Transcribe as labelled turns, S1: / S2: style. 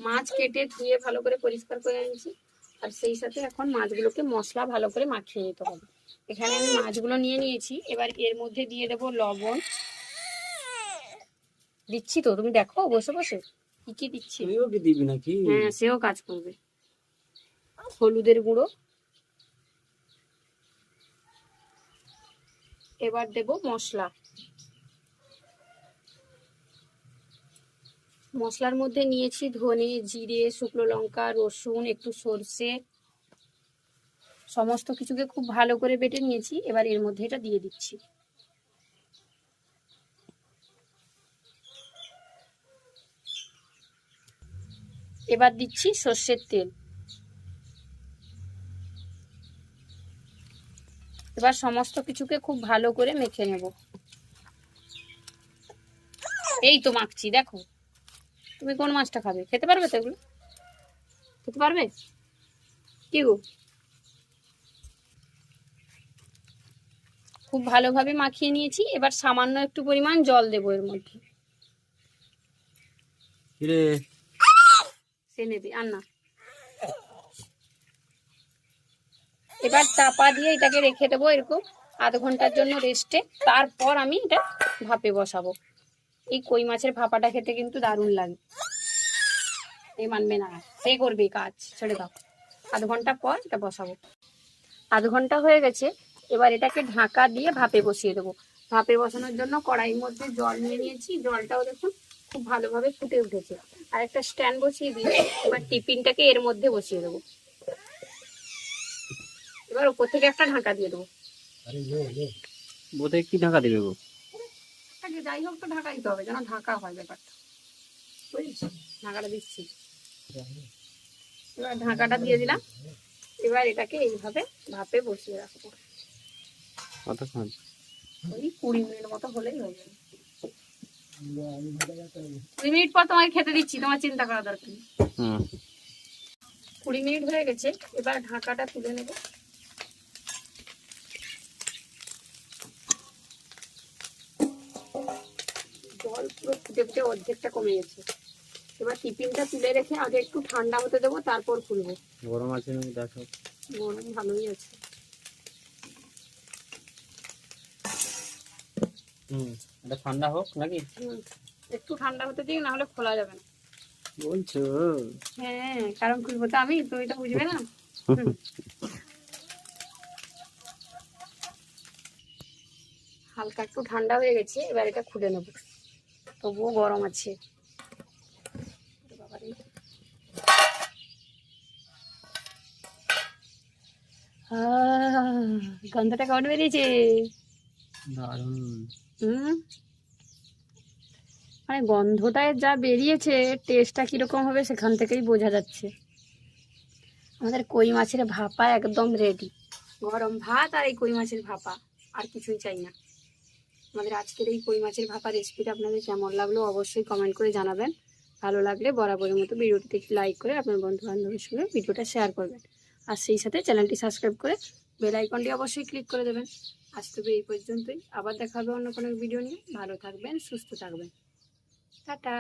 S1: মাছ কেটে ধুয়ে ভালো করে পরিষ্কার করে আনছি। আর সেই সাথে এখন মাছগুলোকে মশলা ভালো করে মাখিয়ে নিতে হবে। এখানে আমি মাছগুলো নিয়ে নিয়েছি। এবার এর মধ্যে দিয়ে দেবো লবণ। দিচ্ছি তো, তুমি দেখো বসে বসে কি কি দিচ্ছি।
S2: দিবি নাকি?
S1: হ্যাঁ, সেও কাজ করবে। হলুদের গুঁড়ো, এবার দেব মশলা। মশলার মধ্যে নিয়েছি ধনে, জিরে, শুকনো লঙ্কা, রসুন, একটু সর্ষে, সমস্ত কিছুকে খুব ভালো করে বেটে নিয়েছি। এবার এর মধ্যে এটা দিয়ে দিচ্ছি। এবার দিচ্ছি সর্ষের তেল। এবার সমস্ত কিছুকে খুব ভালো করে মেখে নেব। এই তো মাখছি, দেখো। তুমি কোন মাছটা খাবে? খেতে পারবে তো এগুলো? খেতে পারবে কি গো? খুব ভালোভাবে মাখিয়ে নিয়েছি। এবার সামান্য একটু পরিমাণ জল দেবো এর মধ্যে। সে নেবে আর না। এবার চাপা দিয়ে এটাকে রেখে দেবো এরকম আধ ঘন্টার জন্য রেস্টে। তারপর আমি এটা ভাপে বসাবো। এই কই মাছের ভাপাটা খেতে কিন্তু দারুণ লাগে। এই মানবে না, সে করবে কাজ, ছেড়ে দাও। আধ ঘন্টা পর এটা বসাবো। আধ ঘন্টা হয়ে গেছে। এবার এটাকে ঢাকা দিয়ে ভাপে বসিয়ে দেবো। ভাপে বসানোর জন্য কড়াইয়ের মধ্যে জল নিয়ে নিয়েছি। জলটাও দেখুন খুব ভালোভাবে ফুটে উঠেছে। আর একটা স্ট্যান্ড বসিয়ে দিয়ে এবার টিফিনটাকে এর মধ্যে বসিয়ে দেবো। এবার উপর থেকে একটা ঢাকা দিয়ে দেবো।
S2: বোধহয় কি ঢাকা দিবে গো?
S1: যাই হোক, তো ঢাকা দিতে হবে, যেন ঢাকা হয় ব্যাপারটা। বুঝেছি, ঢাকাটা দিচ্ছি। এবার ঢাকাটা দিয়ে দিলাম। এবার এটাকে এইভাবে ভাপে বসিয়ে রাখবো। ওই 20 মিনিট মতো হলেই হয়ে যাবে। 20 মিনিট পর তোমাকে খেতে দিচ্ছি, তোমার চিন্তা করা দরকার নেই। 20 মিনিট হয়ে গেছে। এবার ঢাকাটা তুলে নেব। জল পুরো ফুটে ফুটে অর্ধেকটা কমে গেছে। এবার টিফিনটা তুলে রেখে আগে একটু ঠান্ডা হতে দেবো, তারপর খুলবো।
S2: গরম আছে নাকি দেখো?
S1: গরম ভালোই আছে।
S2: এটা ঠান্ডা হোক নাকি?
S1: একটু ঠান্ডা হতে দিই, না হলে খোলা যাবে না।
S2: বলছো?
S1: হ্যাঁ, কারণ খুলবো তো আমি, তুমি তো বুঝবে না। হালকা একটু ঠান্ডা হয়ে গেছে। এবার এটা খুলে নেব। তবুও গরম আছে। গন্ধটা কেমন বেরিয়েছে? মানে গন্ধটায় যা বেরিয়েছে, টেস্টটা কিরকম হবে সেখান থেকেই বোঝা যাচ্ছে। আমাদের কই মাছের ভাপা একদম রেডি। গরম ভাত আর এই কই মাছের ভাপা, আর কিছুই চাই না। আমাদের আজকের এই কই মাছের ভাপা রেসিপিটা আপনাদের কেমন লাগলো অবশ্যই কমেন্ট করে জানাবেন। ভালো লাগলে বরাবরের মতো ভিডিওটিতে একটি লাইক করে আপনার বন্ধু বান্ধবের সঙ্গে ভিডিওটা শেয়ার করবেন। আর সেই সাথে চ্যানেলটি সাবস্ক্রাইব করে বেল আইকনটি অবশ্যই ক্লিক করে দেবেন। আজ তবে এই পর্যন্তই। আবার দেখা হবে অন্য কোনো ভিডিও নিয়ে। ভালো থাকবেন, সুস্থ থাকবেন। টাটা।